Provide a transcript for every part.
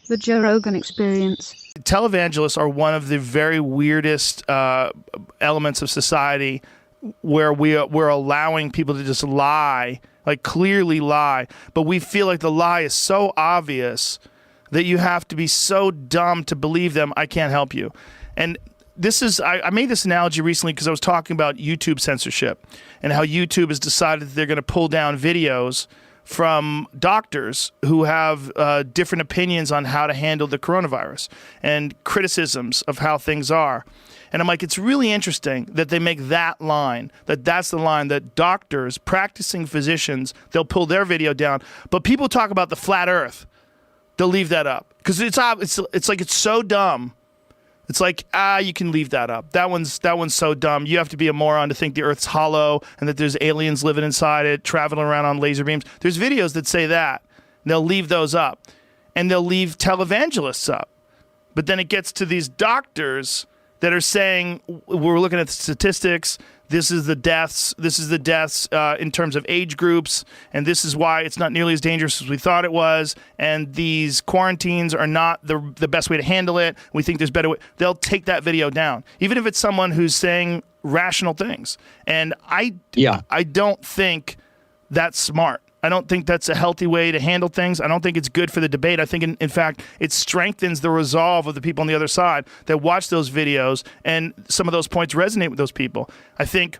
The Joe Rogan Experience. Televangelists are one of the very weirdest elements of society where we're allowing people to just lie, like clearly lie, but we feel like the lie is so obvious that you have to be so dumb to believe them. I can't help you. And this is, I made this analogy recently because I was talking about YouTube censorship and how YouTube has decided that they're going to pull down videos from doctors who have different opinions on how to handle the coronavirus and criticisms of how things are. And I'm like, it's really interesting that they make that line, that's the line that doctors, practicing physicians, they'll pull their video down. But people talk about the flat earth, they'll leave that up. Because it's like it's so dumb. It's like, you can leave that up. That one's so dumb. You have to be a moron to think the Earth's hollow and that there's aliens living inside it, traveling around on laser beams. There's videos that say that. They'll leave those up. And they'll leave televangelists up. But then it gets to these doctors that are saying, we're looking at the statistics, this is the deaths in terms of age groups, and this is why it's not nearly as dangerous as we thought it was, and these quarantines are not the best way to handle it. We think there's better way. They'll take that video down, even if it's someone who's saying rational things. And I don't think that's smart. I don't think that's a healthy way to handle things. I don't think it's good for the debate. I think, in fact, it strengthens the resolve of the people on the other side that watch those videos, and some of those points resonate with those people. I think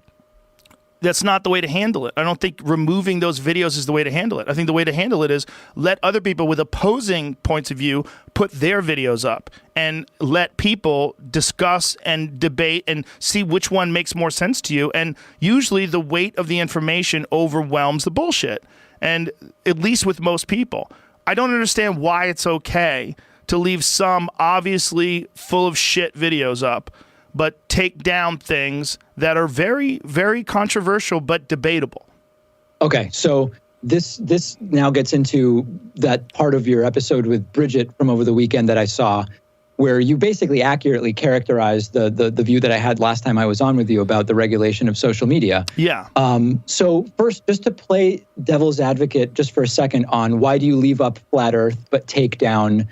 that's not the way to handle it. I don't think removing those videos is the way to handle it. I think the way to handle it is let other people with opposing points of view put their videos up and let people discuss and debate and see which one makes more sense to you. And usually the weight of the information overwhelms the bullshit. And at least with most people, I don't understand why it's okay to leave some obviously full of shit videos up, but take down things that are very, very controversial but debatable. Okay, so this now gets into that part of your episode with Bridget from over the weekend that I saw, where you basically accurately characterized the view that I had last time I was on with you about the regulation of social media. Yeah. So first, just to play devil's advocate just for a second on why do you leave up flat Earth but take down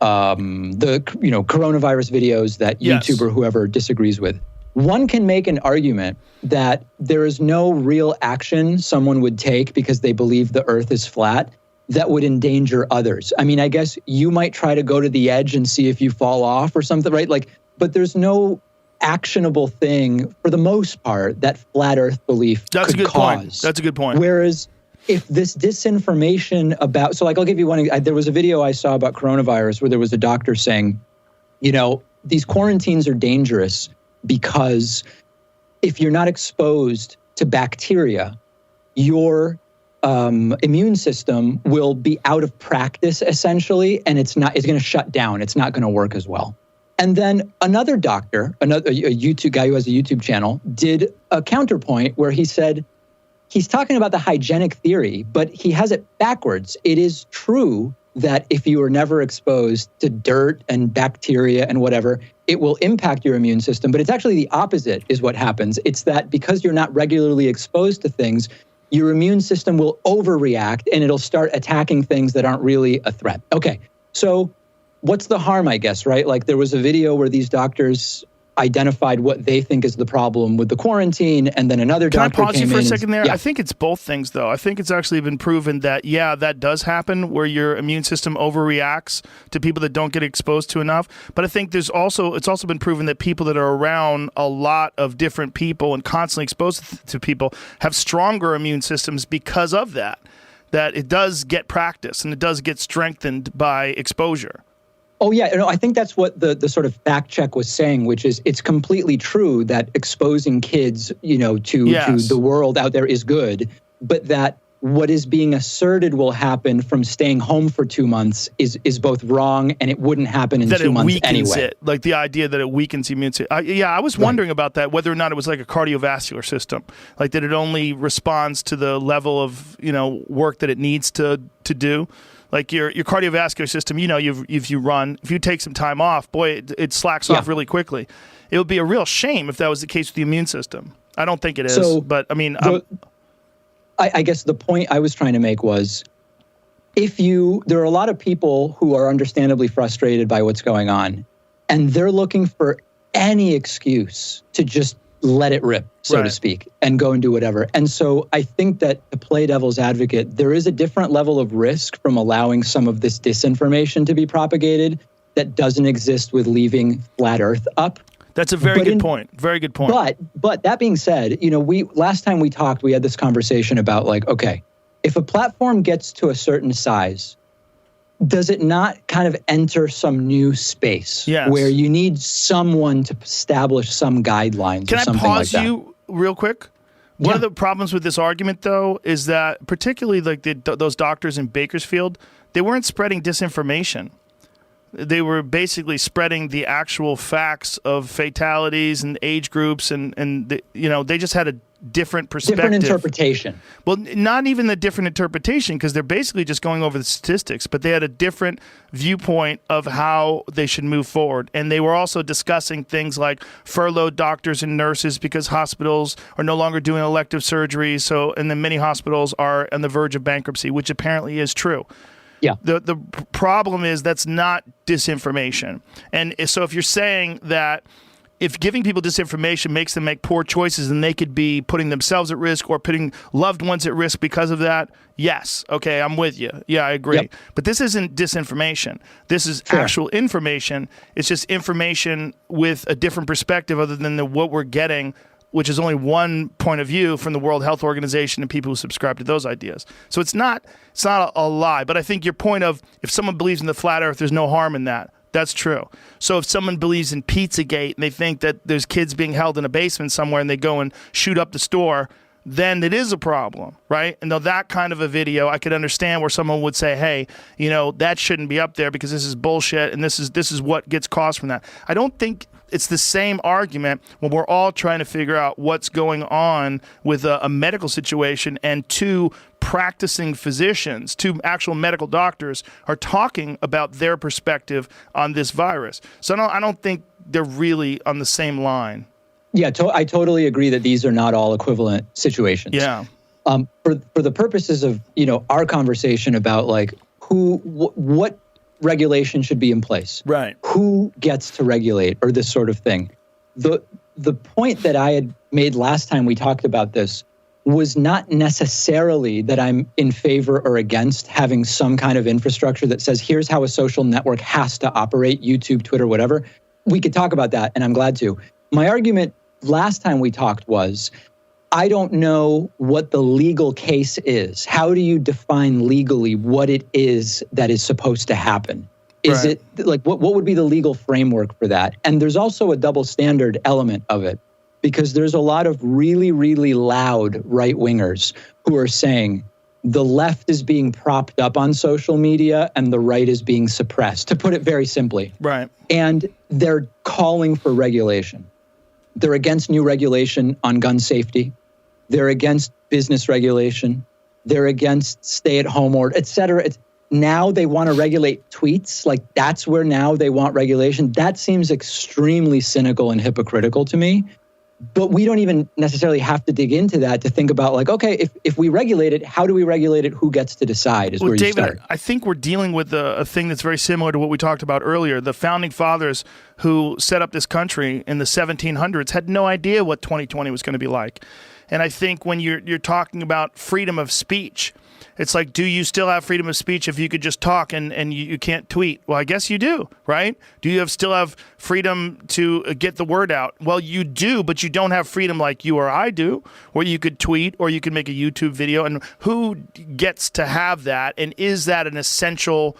the coronavirus videos that YouTube or whoever disagrees with. One can make an argument that there is no real action someone would take because they believe the Earth is flat that would endanger others. I mean, I guess you might try to go to the edge and see if you fall off or something, right? But there's no actionable thing for the most part that flat Earth belief could cause. That's a good point. Whereas if this disinformation about, so I'll give you one, there was a video I saw about coronavirus where there was a doctor saying, these quarantines are dangerous because if you're not exposed to bacteria, your immune system will be out of practice essentially, and it's going to shut down. It's not going to work as well. And then another doctor, a YouTube guy who has a YouTube channel, did a counterpoint where he said, he's talking about the hygienic theory, but he has it backwards. It is true that if you are never exposed to dirt and bacteria and whatever, it will impact your immune system. But it's actually the opposite is what happens. It's that because you're not regularly exposed to things, your immune system will overreact and it'll start attacking things that aren't really a threat. Okay, so what's the harm, I guess, right? Like there was a video where these doctors identified what they think is the problem with the quarantine, and then another doctor came in. Can I pause you for a second there? Yeah. I think it's both things, though. I think it's actually been proven that, that does happen, where your immune system overreacts to people that don't get exposed to enough. But I think it's also been proven that people that are around a lot of different people and constantly exposed to people have stronger immune systems because of that. That it does get practice and it does get strengthened by exposure. Oh, yeah. I think that's what the sort of fact check was saying, which is it's completely true that exposing kids, to the world out there is good, but that what is being asserted will happen from staying home for 2 months is both wrong, and it wouldn't happen in 2 months anyway. It, like the idea that it weakens the immune system. I was wondering about that, whether or not it was like a cardiovascular system, like that it only responds to the level of work that it needs to do. Like your cardiovascular system, if you take some time off, boy, it slacks off really quickly. It would be a real shame if that was the case with the immune system. I don't think it is, but I mean, I guess the point I was trying to make was, there are a lot of people who are understandably frustrated by what's going on, and they're looking for any excuse to just let it rip, so to speak, and go and do whatever. And so I think that to play devil's advocate, there is a different level of risk from allowing some of this disinformation to be propagated that doesn't exist with leaving flat Earth up. That's a very good point. Very good point. But that being said, last time we talked, we had this conversation about okay, if a platform gets to a certain size, does it not kind of enter some new space where you need someone to establish some guidelines or something like that? Can I pause you real quick? One of the problems with this argument, though, is that particularly those doctors in Bakersfield, they weren't spreading disinformation. They were basically spreading the actual facts of fatalities and age groups, and they just had a different perspective. Different interpretation. Well, not even the different interpretation, because they're basically just going over the statistics, but they had a different viewpoint of how they should move forward. And they were also discussing things like furloughed doctors and nurses because hospitals are no longer doing elective surgeries, and then many hospitals are on the verge of bankruptcy, which apparently is true. Yeah. The problem is that's not disinformation. And so if you're saying that if giving people disinformation makes them make poor choices and they could be putting themselves at risk or putting loved ones at risk because of that, yes. Okay, I'm with you. Yeah, I agree. Yep. But this isn't disinformation. This is actual information. It's just information with a different perspective other than what we're getting, which is only one point of view from the World Health Organization and people who subscribe to those ideas. So it's not a lie. But I think your point of if someone believes in the flat earth, there's no harm in that. That's true. So if someone believes in Pizzagate and they think that there's kids being held in a basement somewhere and they go and shoot up the store, then it is a problem, right? And though that kind of a video, I could understand where someone would say, hey, that shouldn't be up there because this is bullshit and this is what gets caused from that. I don't think it's the same argument when we're all trying to figure out what's going on with a medical situation and two practicing physicians, two actual medical doctors are talking about their perspective on this virus. So I don't think they're really on the same line. Yeah, I totally agree that these are not all equivalent situations. Yeah. For the purposes of our conversation about what regulation should be in place, right? Who gets to regulate or this sort of thing. The point that I had made last time we talked about this was not necessarily that I'm in favor or against having some kind of infrastructure that says here's how a social network has to operate, YouTube, Twitter, whatever. We could talk about that, and I'm glad to. My argument last time we talked was, I don't know what the legal case is. How do you define legally what it is that is supposed to happen? Is it what would be the legal framework for that? And there's also a double standard element of it, because there's a lot of really, really loud right-wingers who are saying the left is being propped up on social media and the right is being suppressed, to put it very simply. Right. And they're calling for regulation. They're against new regulation on gun safety. They're against business regulation. They're against stay-at-home order, et cetera. Now they want to regulate tweets. That's where now they want regulation. That seems extremely cynical and hypocritical to me. But we don't even necessarily have to dig into that to think about okay, if we regulate it, how do we regulate it? Who gets to decide is where you David, start. I think we're dealing with a thing that's very similar to what we talked about earlier. The founding fathers who set up this country in the 1700s had no idea what 2020 was going to be like. And I think when you're talking about freedom of speech, it's like, do you still have freedom of speech if you could just talk and you can't tweet? Well, I guess you do, right? Do you still have freedom to get the word out? Well, you do, but you don't have freedom like you or I do, where you could tweet or you could make a YouTube video. And who gets to have that? And is that an essential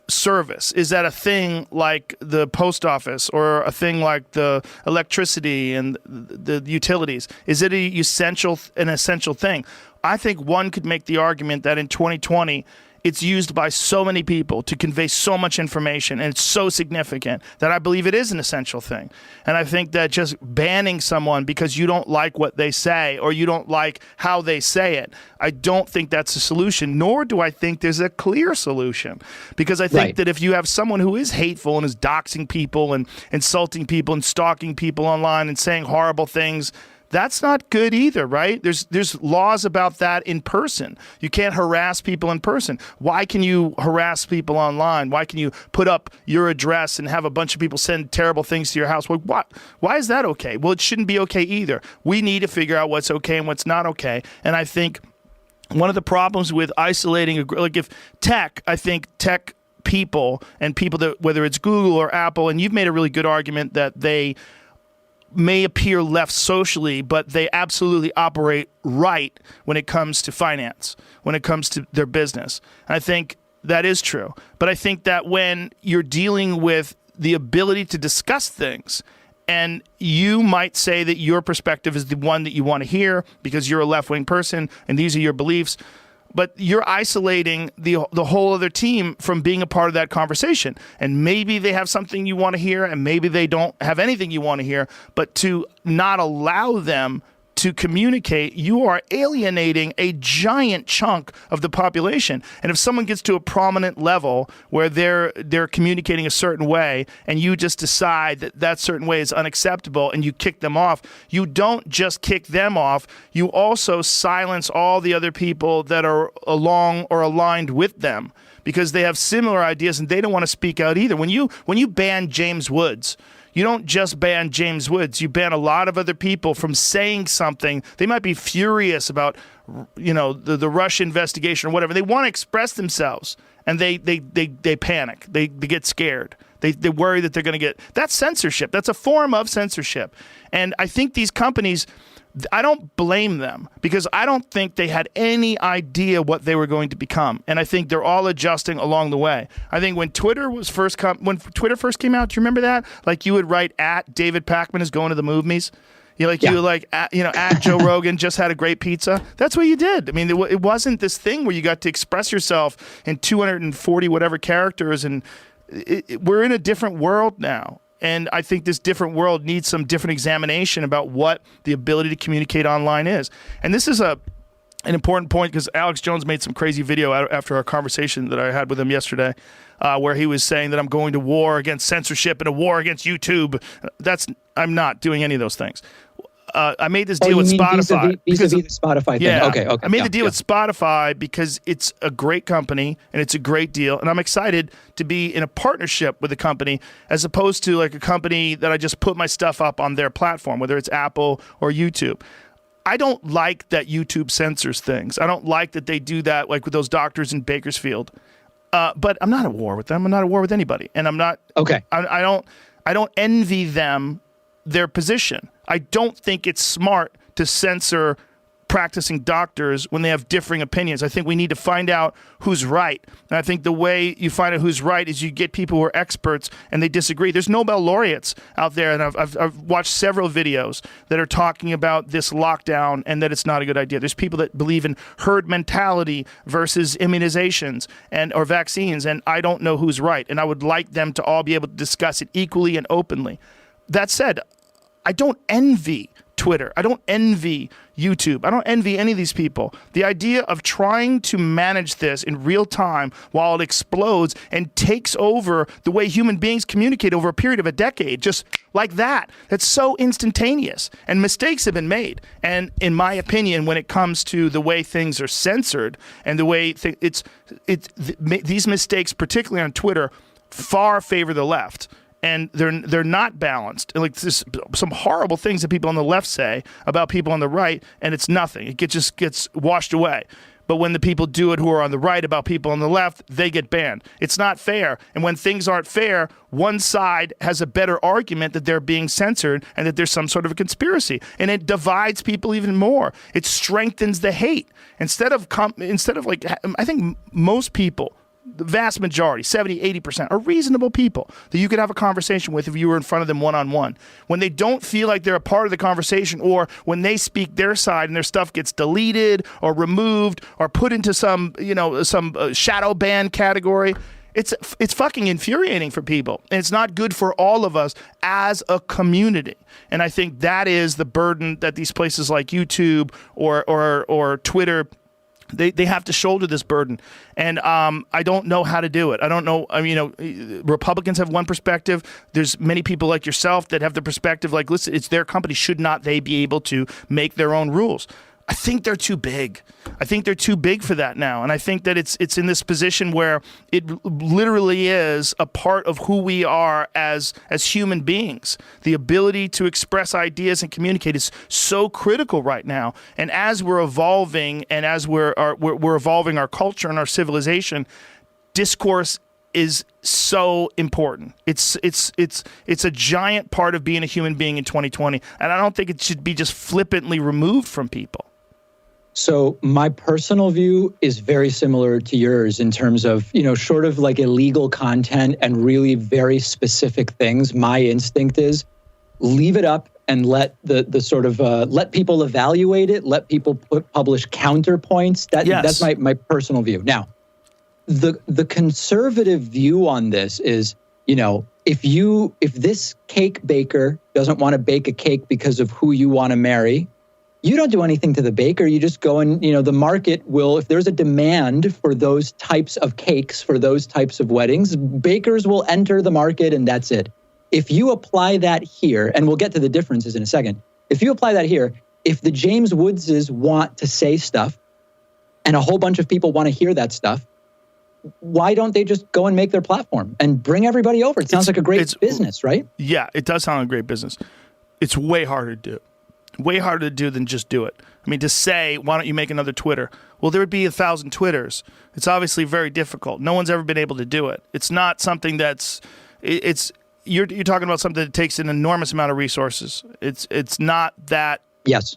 service? Is that a thing like the post office or a thing like the electricity and the utilities? Is it an essential thing? I think one could make the argument that in 2020, it's used by so many people to convey so much information, and it's so significant that I believe it is an essential thing. And I think that just banning someone because you don't like what they say or you don't like how they say it, I don't think that's a solution, nor do I think there's a clear solution. Because I think that if you have someone who is hateful and is doxing people and insulting people and stalking people online and saying horrible things, That's not good either, right? There's laws about that in person. You can't harass people in person. Why can you harass people online? Why can you put up your address and have a bunch of people send terrible things to your house? Well, why is that okay? Well, it shouldn't be okay either. We need to figure out what's okay and what's not okay. And I think one of the problems with isolating, like if I think tech people and people that, whether it's Google or Apple, and you've made a really good argument that they may appear left socially, but they absolutely operate right when it comes to finance, when it comes to their business. And I think that is true. But I think that when you're dealing with the ability to discuss things, and you might say that your perspective is the one that you want to hear because you're a left-wing person and these are your beliefs, but you're isolating the whole other team from being a part of that conversation. And maybe they have something you want to hear, and maybe they don't have anything you want to hear. But to not allow them to communicate, you are alienating a giant chunk of the population. And if someone gets to a prominent level where they're communicating a certain way, and you just decide that that certain way is unacceptable and you kick them off, you don't just kick them off, you also silence all the other people that are along or aligned with them because they have similar ideas and they don't want to speak out either. When you ban James Woods, you don't just ban James Woods. You ban a lot of other people from saying something. They might be furious about, the Russia investigation or whatever. They want to express themselves, and they panic. They get scared. They worry that they're going to get. That's censorship. That's a form of censorship. And I think these companies, I don't blame them because I don't think they had any idea what they were going to become. And I think they're all adjusting along the way. I think when Twitter first came out, do you remember that? Like you would write at David Pakman is going to the movies. You would at Joe Rogan just had a great pizza. That's what you did. I mean, it wasn't this thing where you got to express yourself in 240 whatever characters. And we're in a different world now. And I think this different world needs some different examination about what the ability to communicate online is. And this is an important point because Alex Jones made some crazy video after our conversation that I had with him yesterday where he was saying that I'm going to war against censorship and a war against YouTube. I'm not doing any of those things. I made this deal with Spotify. Vis-a-vis the Spotify thing. Yeah, Okay. I made the deal with Spotify because it's a great company and it's a great deal. And I'm excited to be in a partnership with a company as opposed to like a company that I just put my stuff up on their platform, whether it's Apple or YouTube. I don't like that YouTube censors things. I don't like that they do that like with those doctors in Bakersfield. But I'm not at war with them. I'm not at war with anybody. And I'm not. Okay. I don't envy them their position. I don't think it's smart to censor practicing doctors when they have differing opinions. I think we need to find out who's right. And I think the way you find out who's right is you get people who are experts and they disagree. There's Nobel laureates out there, and I've watched several videos that are talking about this lockdown and that it's not a good idea. There's people that believe in herd mentality versus immunizations or vaccines, and I don't know who's right. And I would like them to all be able to discuss it equally and openly. That said, I don't envy Twitter. I don't envy YouTube. I don't envy any of these people. The idea of trying to manage this in real time while it explodes and takes over the way human beings communicate over a period of a decade, just like that, that's so instantaneous. And mistakes have been made. And in my opinion, when it comes to the way things are censored and the way these mistakes, particularly on Twitter, far favor the left. And they're not balanced. Like this, some horrible things that people on the left say about people on the right, and it's nothing. It just gets washed away. But when the people do it who are on the right about people on the left, they get banned. It's not fair. And when things aren't fair, one side has a better argument that they're being censored and that there's some sort of a conspiracy. And it divides people even more. It strengthens the hate. Instead of like, I think most people, the vast majority, 70, 80%, are reasonable people that you could have a conversation with if you were in front of them one-on-one. When they don't feel like they're a part of the conversation, or when they speak their side and their stuff gets deleted or removed or put into some shadow ban category, it's fucking infuriating for people. And it's not good for all of us as a community. And I think that is the burden that these places like YouTube or Twitter They have to shoulder this burden, and I don't know how to do it. I don't know. I mean, Republicans have one perspective. There's many people like yourself that have the perspective like, listen, it's their company. Should not they be able to make their own rules? I think they're too big. I think they're too big for that now. And I think that it's in this position where it literally is a part of who we are as human beings. The ability to express ideas and communicate is so critical right now. And as we're evolving and as we're evolving our culture and our civilization, discourse is so important. It's a giant part of being a human being in 2020. And I don't think it should be just flippantly removed from people. So my personal view is very similar to yours in terms of, short of like illegal content and really very specific things. My instinct is leave it up and let the sort of let people evaluate it. Let people publish counterpoints. That's my personal view. Now, the conservative view on this is, if this cake baker doesn't want to bake a cake because of who you want to marry, you don't do anything to the baker. You just go and, the market will, if there's a demand for those types of cakes, for those types of weddings, bakers will enter the market and that's it. If you apply that here, and we'll get to the differences in a second. If you apply that here, if the James Woodses want to say stuff and a whole bunch of people want to hear that stuff, why don't they just go and make their platform and bring everybody over? It sounds like a great business, right? Yeah, it does sound like a great business. It's way harder to do. Way harder to do than just do it. I mean, to say, why don't you make another Twitter? Well, there would be 1,000 Twitters. It's obviously very difficult. No one's ever been able to do it. It's not something that's, you're talking about something that takes an enormous amount of resources. It's not that. Yes.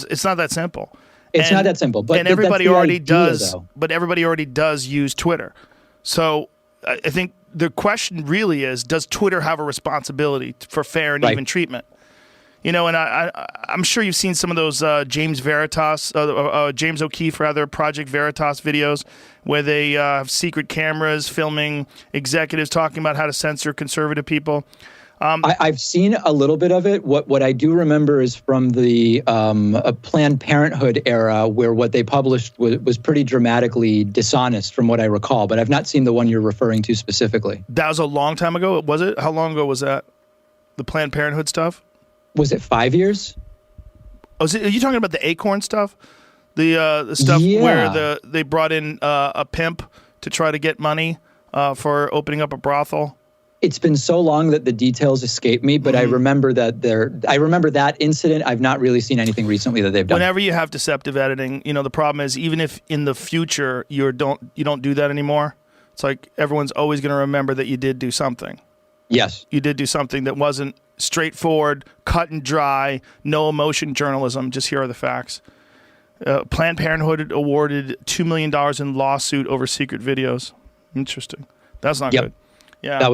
It's not that simple. It's not that simple. But everybody already does. Though. But everybody already does use Twitter. So I think the question really is, does Twitter have a responsibility for fair and even treatment? And I'm sure you've seen some of those James O'Keefe, Project Veritas videos where they have secret cameras filming executives talking about how to censor conservative people. I've seen a little bit of it. What I do remember is from the Planned Parenthood era, where what they published was pretty dramatically dishonest from what I recall. But I've not seen the one you're referring to specifically. That was a long time ago, was it? How long ago was that? The Planned Parenthood stuff? Was it 5 years? Oh, are you talking about the Acorn stuff? The stuff where they brought in a pimp to try to get money for opening up a brothel? It's been so long that the details escape me, but I remember that incident. I've not really seen anything recently that they've done. Whenever you have deceptive editing, the problem is even if in the future you don't do that anymore, it's like everyone's always going to remember that you did do something. Yes. You did do something that wasn't straightforward, cut and dry, no emotion journalism. Just here are the facts. Planned Parenthood awarded $2 million in lawsuit over secret videos. Interesting. That's not good. Yeah.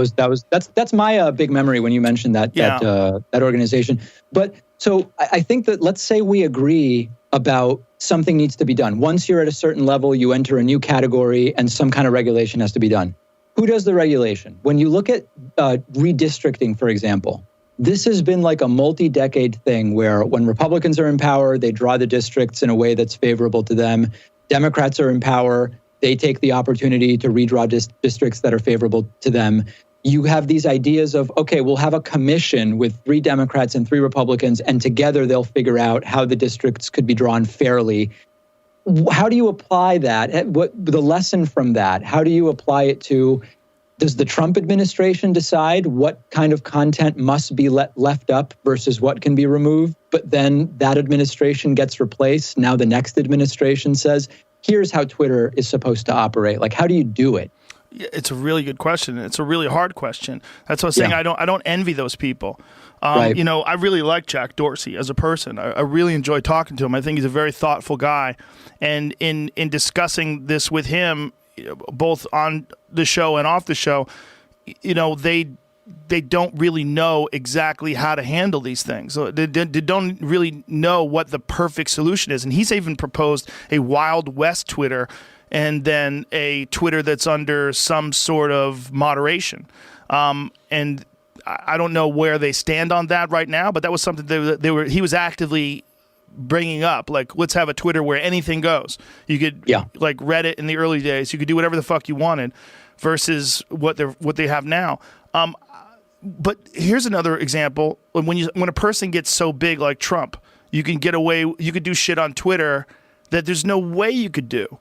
That's my big memory when you mentioned that organization. But so I think that, let's say we agree about something needs to be done. Once you're at a certain level, you enter a new category and some kind of regulation has to be done. Who does the regulation? When you look at redistricting, for example, this has been like a multi-decade thing where when Republicans are in power, they draw the districts in a way that's favorable to them. Democrats are in power. They take the opportunity to redraw districts that are favorable to them. You have these ideas of, okay, we'll have a commission with 3 Democrats and 3 Republicans, and together they'll figure out how the districts could be drawn fairly. How do you apply that? What the lesson from that? How do you apply it to, does the Trump administration decide what kind of content must be left up versus what can be removed? But then that administration gets replaced. Now the next administration says, here's how Twitter is supposed to operate. Like, how do you do it? It's a really good question. It's a really hard question. That's what I was saying. I don't envy those people. Right. I really like Jack Dorsey as a person. I really enjoy talking to him. I think he's a very thoughtful guy. And in discussing this with him, both on the show and off the show, they don't really know exactly how to handle these things. So they don't really know what the perfect solution is. And he's even proposed a Wild West Twitter and then a Twitter that's under some sort of moderation. And I don't know where they stand on that right now, but that was something he was actively bringing up. Like, let's have a Twitter where anything goes. You could, like Reddit in the early days, you could do whatever the fuck you wanted, versus what they have now. But here's another example. When a person gets so big like Trump, you can do shit on Twitter that there's no way you could do.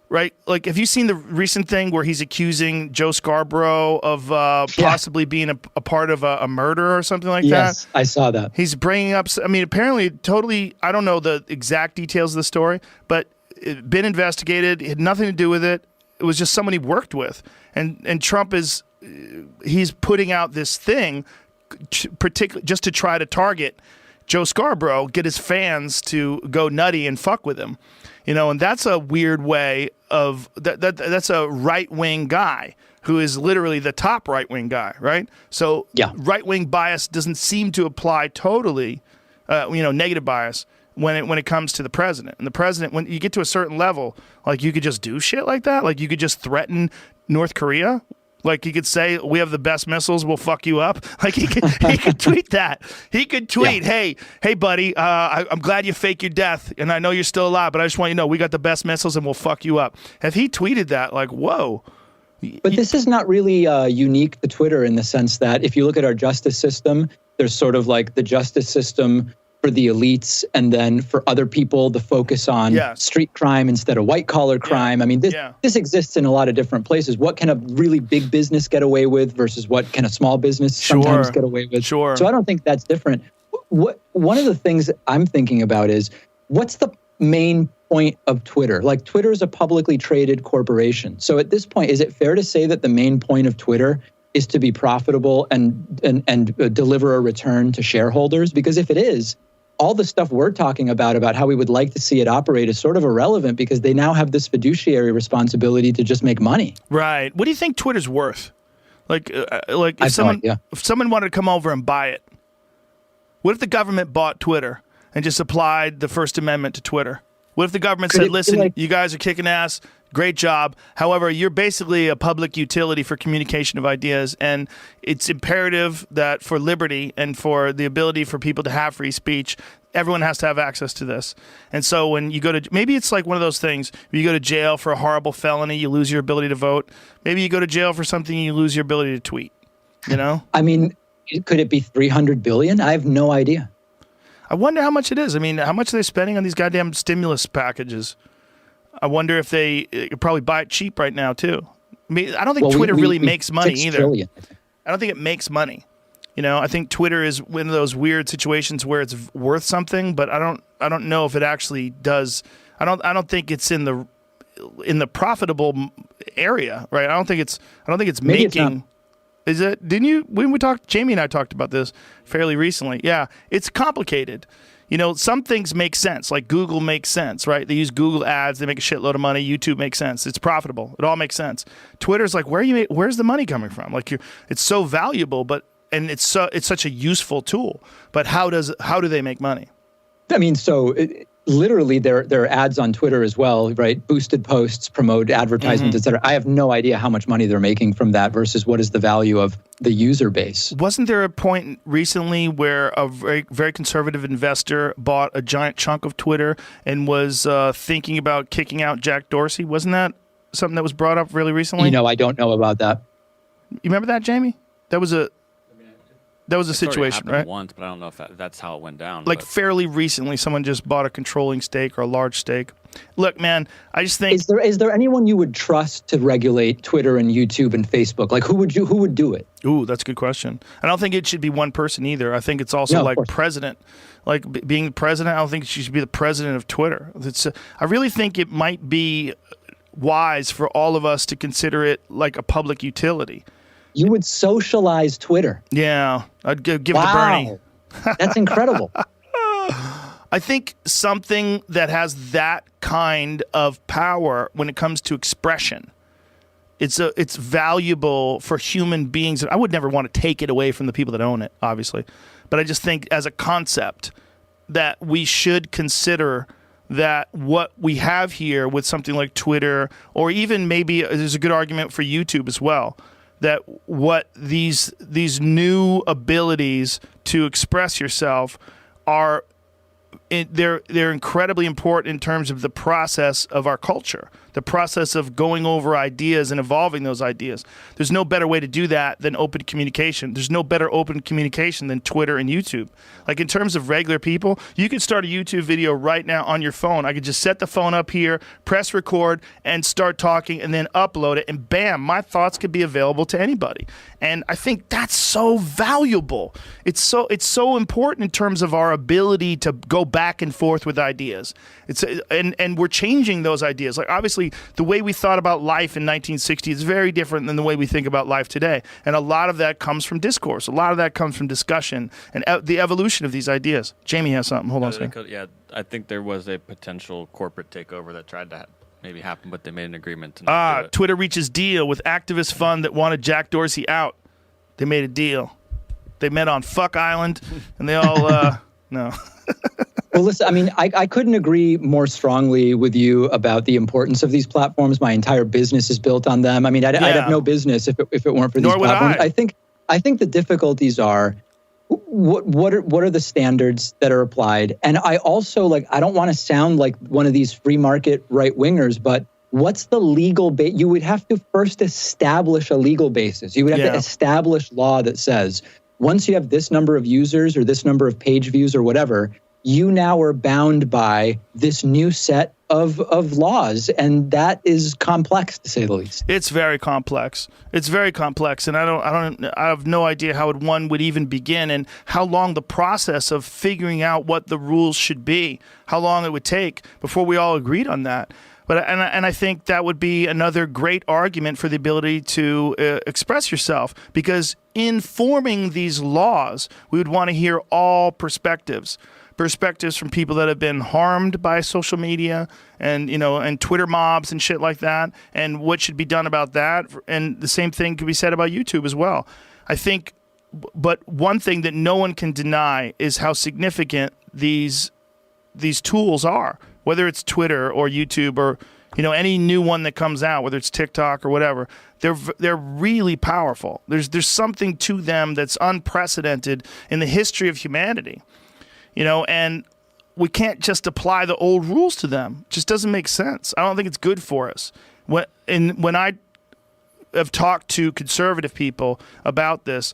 Right? Like, have you seen the recent thing where he's accusing Joe Scarborough of possibly being a part of a murder or something like that? Yes, I saw that. He's bringing up, I mean, apparently totally, I don't know the exact details of the story, but it been investigated. It had nothing to do with it. It was just someone he worked with. And Trump he's putting out this thing particularly just to try to target Joe Scarborough, get his fans to go nutty and fuck with him. And that's a weird way of that's a right-wing guy who is literally the top right-wing guy, right? So right-wing bias doesn't seem to apply totally, negative bias when it comes to the president. And the president, when you get to a certain level, like, you could just do shit like that. Like, you could just threaten North Korea. Like, he could say, we have the best missiles, we'll fuck you up. Like, he could tweet that. He could tweet, hey, buddy, I'm glad you faked your death, and I know you're still alive, but I just want you to know we got the best missiles and we'll fuck you up. If he tweeted that, like, whoa. But this is not really unique to Twitter, in the sense that if you look at our justice system, there's sort of like the justice system for the elites, and then for other people, the focus on street crime instead of white collar crime. I mean, this exists in a lot of different places. What can a really big business get away with versus what can a small business sometimes get away with? Sure. So I don't think that's different. One of the things that I'm thinking about is, what's the main point of Twitter? Like, Twitter is a publicly traded corporation. So at this point, is it fair to say that the main point of Twitter is to be profitable and deliver a return to shareholders? Because if it is, all the stuff we're talking about how we would like to see it operate, is sort of irrelevant, because they now have this fiduciary responsibility to just make money. Right. What do you think Twitter's worth? Like if someone wanted to come over and buy it, what if the government bought Twitter and just applied the First Amendment to Twitter? What if the government said, listen, you guys are kicking ass, great job. However, you're basically a public utility for communication of ideas, and it's imperative that for liberty and for the ability for people to have free speech, everyone has to have access to this. And so when you go to, maybe it's like one of those things, you go to jail for a horrible felony, you lose your ability to vote. Maybe you go to jail for something, you lose your ability to tweet, I mean, could it be 300 billion? I have no idea. I wonder how much it is. I mean, how much are they spending on these goddamn stimulus packages? I wonder if they could probably buy it cheap right now, too. I mean, I don't think Twitter really makes money either. Trillion. I don't think it makes money. I think Twitter is one of those weird situations where it's worth something, but I don't know if it actually does. I don't think it's in the profitable area, right? I don't think it's Maybe making. Is it? Didn't you? When we talked, Jamie and I talked about this fairly recently. Yeah, it's complicated. Some things make sense, like Google makes sense, right? They use Google ads, they make a shitload of money. YouTube makes sense. It's profitable. It all makes sense. Twitter's like, where's the money coming from? Like, it's so valuable, and it's such a useful tool. But how do they make money? I mean, literally, there are ads on Twitter as well, right? Boosted posts, promote advertisements, et cetera. I have no idea how much money they're making from that versus what is the value of the user base. Wasn't there a point recently where a very, very conservative investor bought a giant chunk of Twitter and was thinking about kicking out Jack Dorsey? Wasn't that something that was brought up really recently? I don't know about that. You remember that, Jamie? That was a situation, right? Once, but I don't know if that's how it went down. Like, fairly recently, someone just bought a controlling stake or a large stake. Look, man, I just think... Is there anyone you would trust to regulate Twitter and YouTube and Facebook? Like, who would do it? Ooh, that's a good question. I don't think it should be one person either. I think it's also president. Like, being president, I don't think she should be the president of Twitter. I really think it might be wise for all of us to consider it like a public utility. You would socialize Twitter. Yeah, I'd give it to Bernie. That's incredible. I think something that has that kind of power when it comes to expression, it's valuable for human beings. I would never want to take it away from the people that own it, obviously. But I just think as a concept that we should consider that what we have here with something like Twitter, or even maybe there's a good argument for YouTube as well, that what these new abilities to express yourself are they're incredibly important in terms of the process of our culture, the process of going over ideas and evolving those ideas. There's no better way to do that than open communication. There's no better open communication than Twitter and YouTube. Like in terms of regular people, you could start a YouTube video right now on your phone. I could just set the phone up here, press record, and start talking, and then upload it, and bam, my thoughts could be available to anybody. And I think that's so valuable. It's so important in terms of our ability to go back and forth with ideas. And we're changing those ideas. Like obviously, the way we thought about life in 1960 is very different than the way we think about life today. And a lot of that comes from discourse. A lot of that comes from discussion and the evolution of these ideas. Jamie has something. Hold on a second. Yeah, I think there was a potential corporate takeover that tried to maybe happen, but they made an agreement to not do it. Twitter reaches deal with activist fund that wanted Jack Dorsey out. They made a deal. They met on Fuck Island, and they all no. Well, listen, I mean, I couldn't agree more strongly with you about the importance of these platforms. My entire business is built on them. I mean, I'd have no business if it weren't for these platforms. I think the difficulties are what are the standards that are applied? And I also I don't want to sound like one of these free market right wingers, but what's the legal base? You would have to first establish a legal basis. You would have to establish law that says once you have this number of users or this number of page views or whatever, you now are bound by this new set of laws, and that is complex to say the least. It's very complex. It's very complex, and I have no idea how one would even begin, and how long the process of figuring out what the rules should be, how long it would take before we all agreed on that. But and I think that would be another great argument for the ability to express yourself, because in forming these laws, we would want to hear all perspectives from people that have been harmed by social media and and Twitter mobs and shit like that, and what should be done about that. And the same thing could be said about YouTube as well. I think, but one thing that no one can deny is how significant these tools are. Whether it's Twitter or YouTube or any new one that comes out, whether it's TikTok or whatever, they're really powerful. There's something to them that's unprecedented in the history of humanity. And we can't just apply the old rules to them. It just doesn't make sense. I don't think it's good for us. When I have talked to conservative people about this,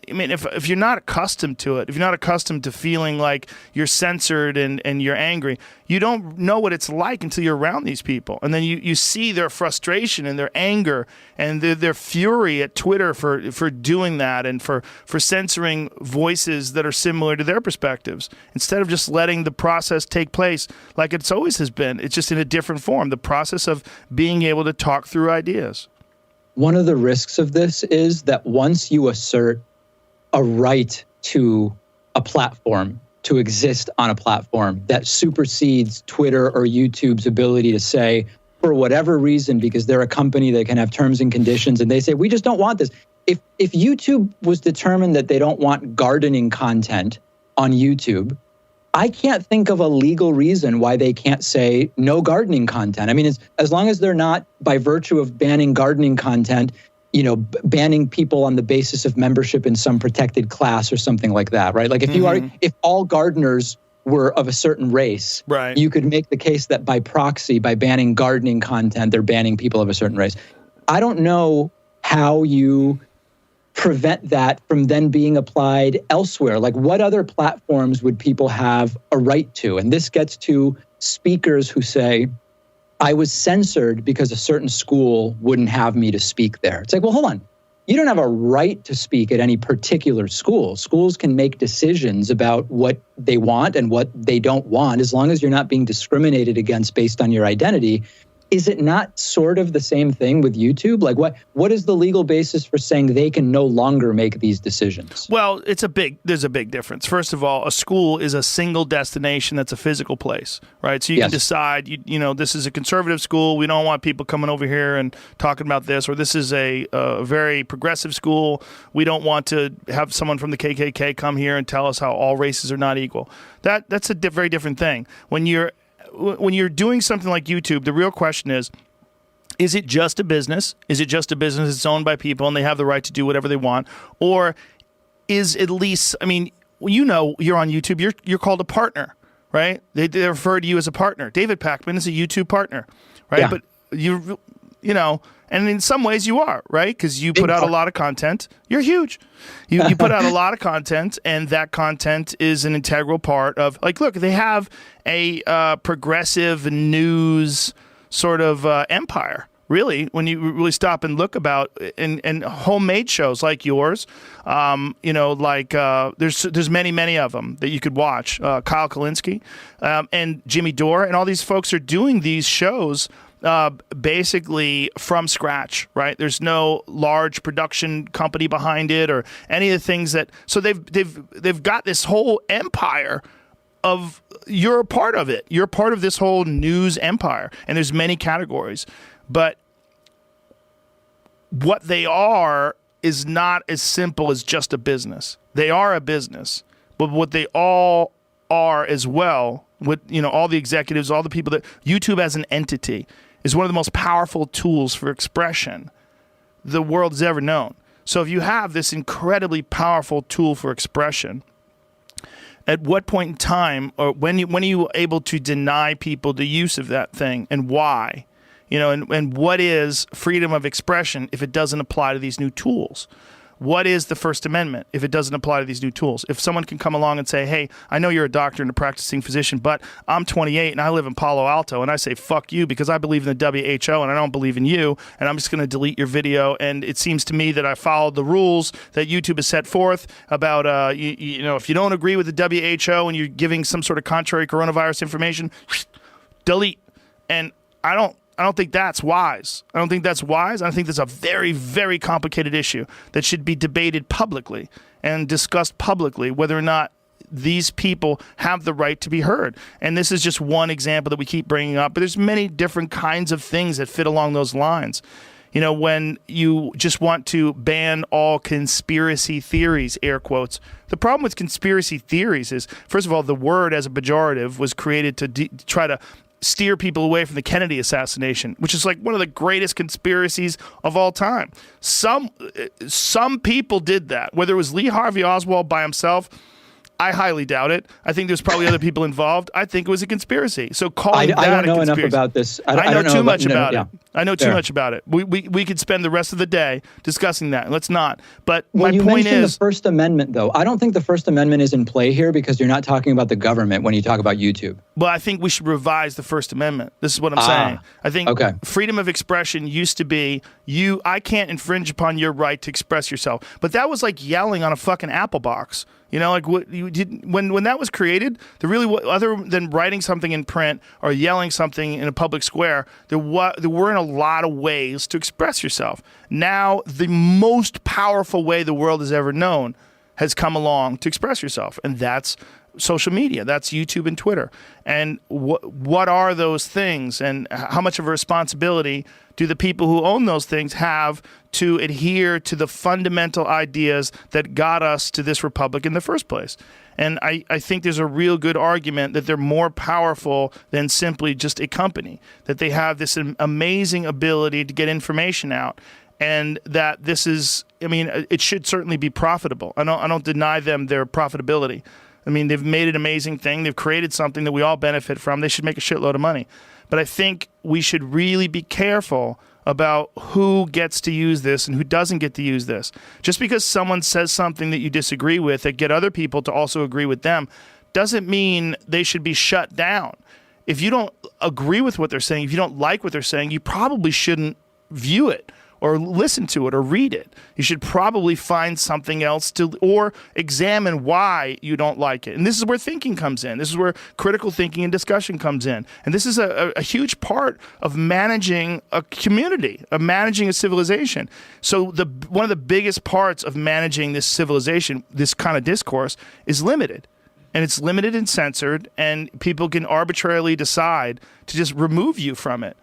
if you're not accustomed to it, if you're not accustomed to feeling like you're censored and you're angry, you don't know what it's like until you're around these people. And then you see their frustration and their anger and their fury at Twitter for doing that and for censoring voices that are similar to their perspectives, instead of just letting the process take place like it's always has been. It's just in a different form, the process of being able to talk through ideas. One of the risks of this is that once you assert a right to a platform, to exist on a platform that supersedes Twitter or YouTube's ability to say, for whatever reason, because they're a company that can have terms and conditions, and they say, we just don't want this. If YouTube was determined that they don't want gardening content on YouTube, I can't think of a legal reason why they can't say no gardening content. I mean, as long as they're not, by virtue of banning gardening content, banning people on the basis of membership in some protected class or something like that, right? Like if all gardeners were of a certain race, right, you could make the case that by proxy, by banning gardening content, they're banning people of a certain race. I don't know how you prevent that from then being applied elsewhere. Like, what other platforms would people have a right to? And this gets to speakers who say, I was censored because a certain school wouldn't have me to speak there. It's like, well, hold on. You don't have a right to speak at any particular school. Schools can make decisions about what they want and what they don't want, as long as you're not being discriminated against based on your identity. Is it not sort of the same thing with YouTube? Like, what is the legal basis for saying they can no longer make these decisions? Well, there's a big difference. First of all, a school is a single destination that's a physical place, right? So you can decide, this is a conservative school. We don't want people coming over here and talking about this. Or this is a very progressive school. We don't want to have someone from the KKK come here and tell us how all races are not equal. That's a very different thing. When you're doing something like YouTube, the real question is it just a business? Is it just a business that's owned by people and they have the right to do whatever they want? Or is at least, you're on YouTube, you're called a partner, right? They refer to you as a partner. David Pakman is a YouTube partner, right? Yeah. But you know, and in some ways you are, right? Because you put out a lot of content. You're huge. You put out a lot of content, and that content is an integral part of, like, look, they have a progressive news sort of empire. Really, when you really stop and look about and homemade shows like yours, you know, like there's many of them that you could watch. Kyle Kalinske and Jimmy Dore and all these folks are doing these shows basically from scratch, right? There's no large production company behind it or any of the things that. So they've got this whole empire. You're a part of it. You're a part of this whole news empire, and there's many categories. But what they are is not as simple as just a business. They are a business, but what they all are as well, with, you know, all the executives, all the people that YouTube as an entity is one of the most powerful tools for expression the world has ever known. So if you have this incredibly powerful tool for expression, at what point in time, or when are you able to deny people the use of that thing, and why? You know, and what is freedom of expression if it doesn't apply to these new tools? What is the First Amendment if it doesn't apply to these new tools? If someone can come along and say, hey, I know you're a doctor and a practicing physician, but I'm 28 and I live in Palo Alto, and I say, fuck you, because I believe in the WHO and I don't believe in you, and I'm just going to delete your video, and it seems to me that I followed the rules that YouTube has set forth about, you know, if you don't agree with the WHO and you're giving some sort of contrary coronavirus information, delete. And I don't think that's wise. I don't think that's wise. I think that's a very, very complicated issue that should be debated publicly and discussed publicly, whether or not these people have the right to be heard. And this is just one example that we keep bringing up, but there's many different kinds of things that fit along those lines. You know, when you just want to ban all conspiracy theories, air quotes, the problem with conspiracy theories is, first of all, the word as a pejorative was created to try to steer people away from the Kennedy assassination, which is like one of the greatest conspiracies of all time. Some people did that. Whether it was Lee Harvey Oswald by himself, I highly doubt it. I think there's probably other people involved. I think it was a conspiracy. So calling that a conspiracy. I don't know enough about this. I know too much about it. I know too much about it. We could spend the rest of the day discussing that. Let's not. But my point is, you mentioned the First Amendment, though. I don't think the First Amendment is in play here because you're not talking about the government when you talk about YouTube. Well, I think we should revise the First Amendment. This is what I'm saying. I think freedom of expression used to be I can't infringe upon your right to express yourself. But that was like yelling on a fucking Apple box. You know, like what you did when that was created, other than writing something in print or yelling something in a public square, there weren't a lot of ways to express yourself. Now, the most powerful way the world has ever known has come along to express yourself, and that's social media. That's YouTube and Twitter. And what are those things, and how much of a responsibility do the people who own those things have to adhere to the fundamental ideas that got us to this republic in the first place? And I think there's a real good argument that they're more powerful than simply just a company, that they have this amazing ability to get information out, and that this is, I mean, it should certainly be profitable. I don't deny them their profitability. I mean, they've made an amazing thing. They've created something that we all benefit from. They should make a shitload of money. But I think we should really be careful about who gets to use this and who doesn't get to use this. Just because someone says something that you disagree with that get other people to also agree with them doesn't mean they should be shut down. If you don't agree with what they're saying, if you don't like what they're saying, you probably shouldn't view it or listen to it or read it. You should probably find something else or examine why you don't like it. And this is where thinking comes in. This is where critical thinking and discussion comes in. And this is a huge part of managing a community, of managing a civilization. So one of the biggest parts of managing this civilization, this kind of discourse, is limited. And it's limited and censored, and people can arbitrarily decide to just remove you from it.